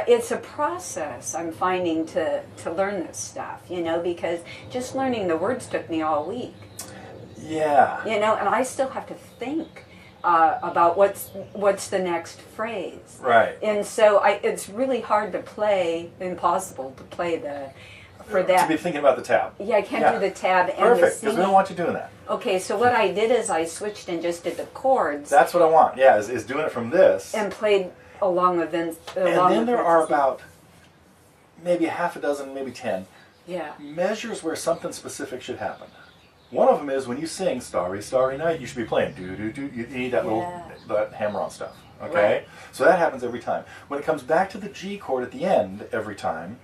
it's a process I'm finding to learn this stuff, because just learning the words took me all week. Yeah. And I still have to think about what's the next phrase. Right. And so it's really hard to play, impossible to play for that. To be thinking about the tab. Yeah, I can't do the tab and the Perfect, C. because we don't want you doing that. Okay, so what I did is I switched and just did the chords. That's what I want, yeah, is doing it from this. And played along with Vincent. And then there are about maybe a half a dozen, maybe 10 measures where something specific should happen. One of them is when you sing Starry, Starry Night, you should be playing do-do-do. You need that little that hammer-on stuff, okay? Right. So that happens every time. When it comes back to the G chord at the end every time,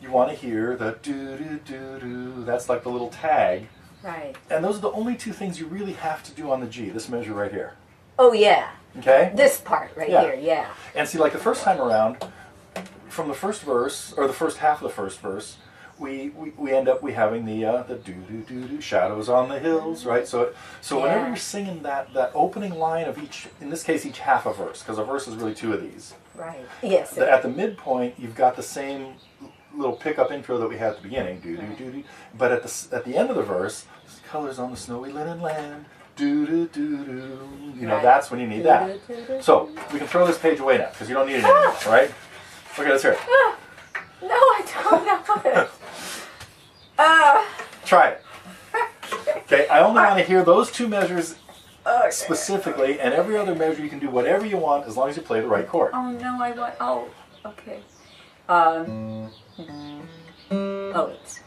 you want to hear the do-do-do-do. That's like the little tag. Right. And those are the only two things you really have to do on the G, this measure right here. Oh, yeah. Okay? This part right here, yeah. And see, like the first time around, from the first verse, or the first half of the first verse, we end up having the do-do-do-do, shadows on the hills, right? So whenever you're singing that opening line of each, in this case, each half a verse, because a verse is really two of these. Right. Yes. At the midpoint, you've got the same little pickup intro that we had at the beginning, do-do-do-do. But at the end of the verse, colors on the snowy linen land, do-do-do-do. That's when you need that. So we can throw this page away now, because you don't need it anymore, right? Okay, let's hear it. No, I don't know it. Try it. Okay, I only want to hear those two measures specifically, and every other measure you can do whatever you want as long as you play the right chord. Oh, no, I want... Oh, okay. It's...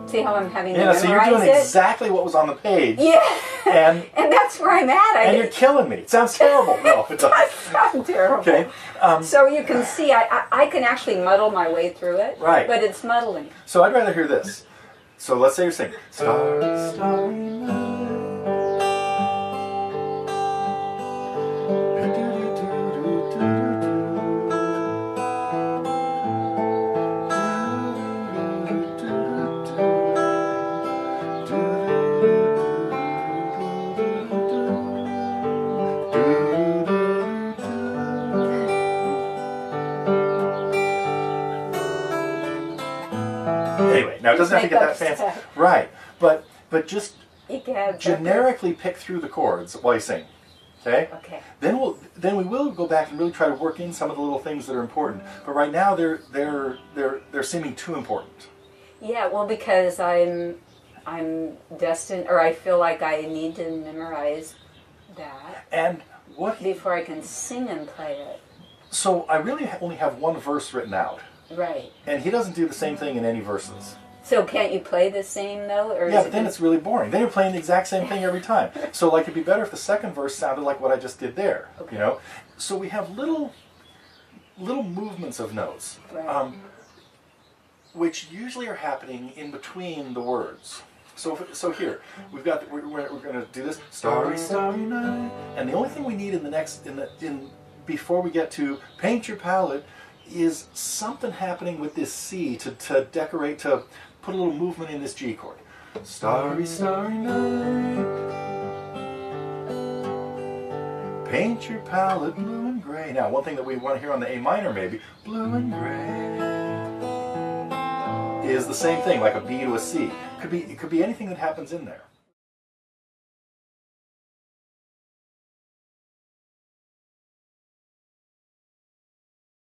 See how I'm having to memorize so you're doing exactly what was on the page. Yeah. And that's where I'm at. And you're killing me. It sounds terrible. No, it doesn't. It sounds terrible. Okay. So you can see I can actually muddle my way through it. Right. But it's muddling. So I'd rather hear this. So let's say you're singing. Starry, starry night. Anyway, now it doesn't have to get that fancy. Right, but just generically pick through the chords while you sing. Okay? Okay. Then we will go back and really try to work in some of the little things that are important. But right now they're seeming too important. Yeah, well, because I'm destined, or I feel like I need to memorize that. And before I can sing and play it. So I really only have one verse written out. Right. And he doesn't do the same thing in any verses. So can't you play the same though? Or yeah, but then it's really boring. Then you're playing the exact same thing every time. So like it'd be better if the second verse sounded like what I just did there. Okay. So we have little movements of notes, right. Which usually are happening in between the words. So here we've got we're going to do this starry starry night, and the only thing we need before we get to paint your palette is something happening with this C to decorate, to put a little movement in this G chord. Starry, starry night, paint your palette blue and gray. Now, one thing that we want to hear on the A minor maybe, blue and gray, is the same thing, like a B to a C. It could be anything that happens in there.